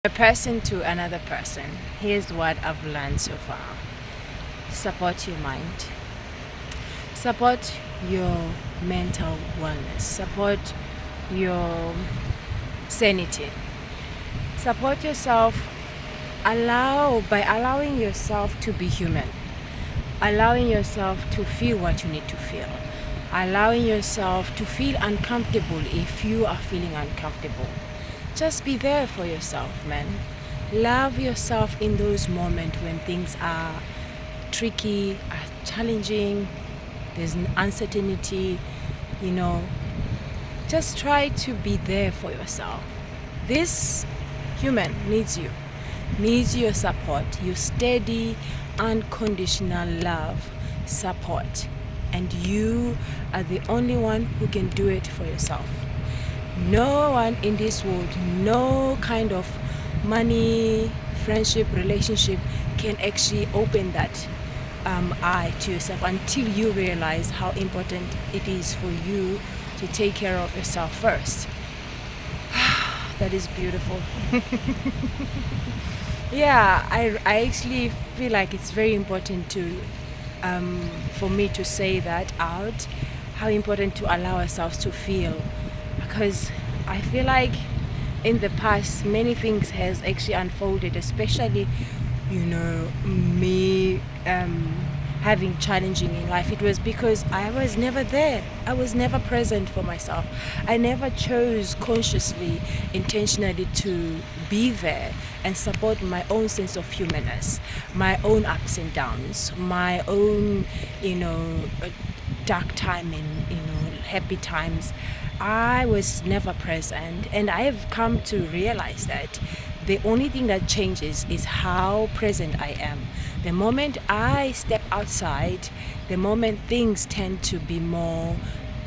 A person to another person. Here's what I've learned so far. Support your mind. Support your mental wellness. Support your sanity. Support yourself. By allowing yourself to be human. Allowing yourself to feel what you need to feel. Allowing yourself to feel uncomfortable if you are feeling uncomfortable. Just be there for yourself, man. Love yourself in those moments when things are tricky, are challenging, there's an uncertainty, just try to be there for yourself. This human needs you, needs your support, your steady, unconditional love, support. And you are the only one who can do it for yourself. No one in this world, no kind of money, friendship, relationship can actually open that eye to yourself until you realize how important it is for you to take care of yourself first. That is beautiful. Yeah, I actually feel like it's very important for me to say that out, how important to allow ourselves to feel, because I feel like in the past many things has actually unfolded, especially me having challenging in life. It was because I was never there. I was never present for myself. I never chose consciously, intentionally to be there and support my own sense of humanness, my own ups and downs, my own dark time and happy times. I was never present, and I have come to realize that the only thing that changes is how present I am. The moment I step outside, the moment things tend to be more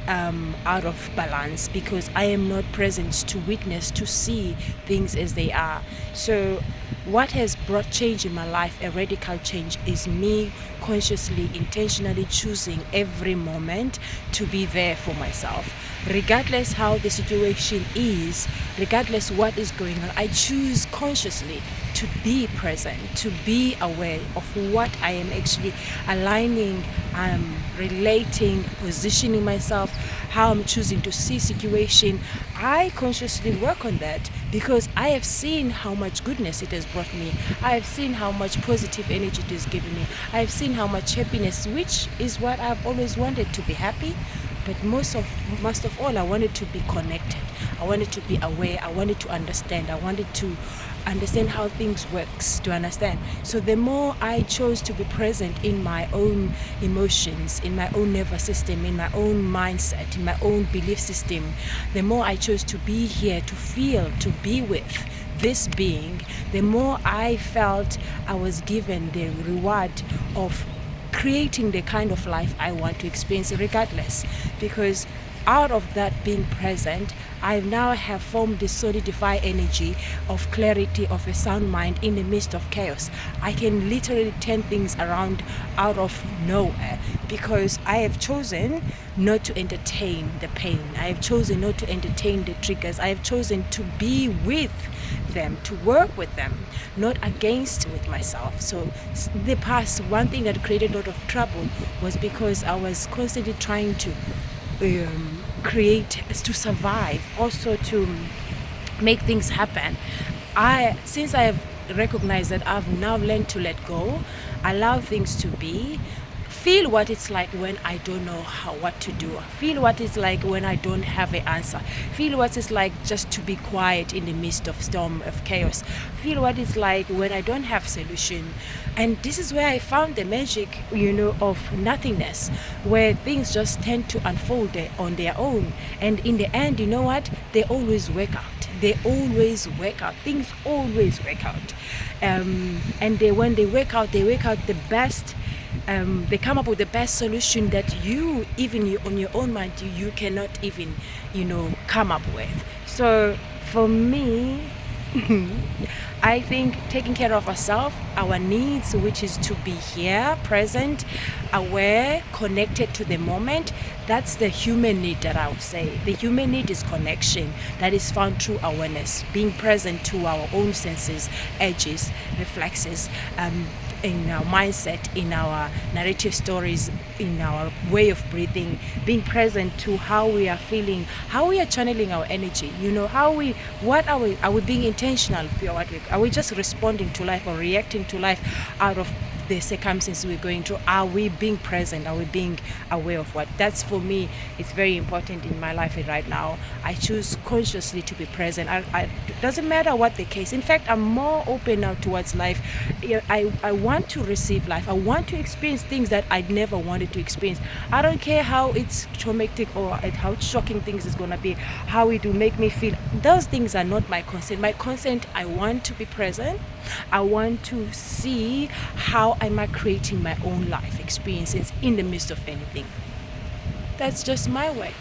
out of balance, because I am not present to witness, to see things as they are. So what has brought change in my life, a radical change, is me consciously, intentionally choosing every moment to be there for myself. Regardless how the situation is, regardless what is going on, I choose consciously to be present, to be aware of what I am actually aligning, relating, positioning myself, how I'm choosing to see situation. I consciously work on that because I have seen how much goodness it has brought me. I have seen how much positive energy it has given me. I have seen how much happiness, which is what I've always wanted, to be happy. But most of all, I wanted to be connected. I wanted to be aware. I wanted to understand. I wanted to understand how things works, to understand. So the more I chose to be present in my own emotions, in my own nervous system, in my own mindset, in my own belief system, the more I chose to be here, to feel, to be with this being, the more I felt I was given the reward of creating the kind of life I want to experience regardless. Because out of that being present, I now have formed the solidified energy of clarity, of a sound mind in the midst of chaos. I can literally turn things around out of nowhere because I have chosen not to entertain the pain. I have chosen not to entertain the triggers. I have chosen to be with them, to work with them, not against with myself. So the past, one thing that created a lot of trouble was because I was constantly trying to create, to survive, also to make things happen. Since I have recognized that, I've now learned to let go, allow things to be, feel what it's like when I don't know what to do, feel what it's like when I don't have an answer, feel what it's like just to be quiet in the midst of storm of chaos, feel what it's like when I don't have solution. And this is where I found the magic, of nothingness, where things just tend to unfold on their own. And in the end, you know what? They always work out. They always work out. Things always work out. And when they work out the best. They come up with the best solution that on your own mind, you cannot even, come up with. So for me, I think taking care of ourselves, our needs, which is to be here, present, aware, connected to the moment, that's the human need that I would say. The human need is connection that is found through awareness, being present to our own senses, edges, reflexes, in our mindset, in our narrative stories, in our way of breathing, being present to how we are feeling, how we are channeling our energy. How what are we being intentional? Are we just responding to life or reacting to life out of the circumstances we're going through? Are we being present? Are we being aware of what? That's for me, it's very important in my life right now. I choose consciously to be present. It doesn't matter what the case. In fact, I'm more open now towards life. I want to receive life. I want to experience things that I never wanted to experience. I don't care how it's traumatic or how shocking things is going to be, how it will make me feel. Those things are not my concern. My concern, I want to be present. I want to see how am I creating my own life experiences in the midst of anything. That's just my way.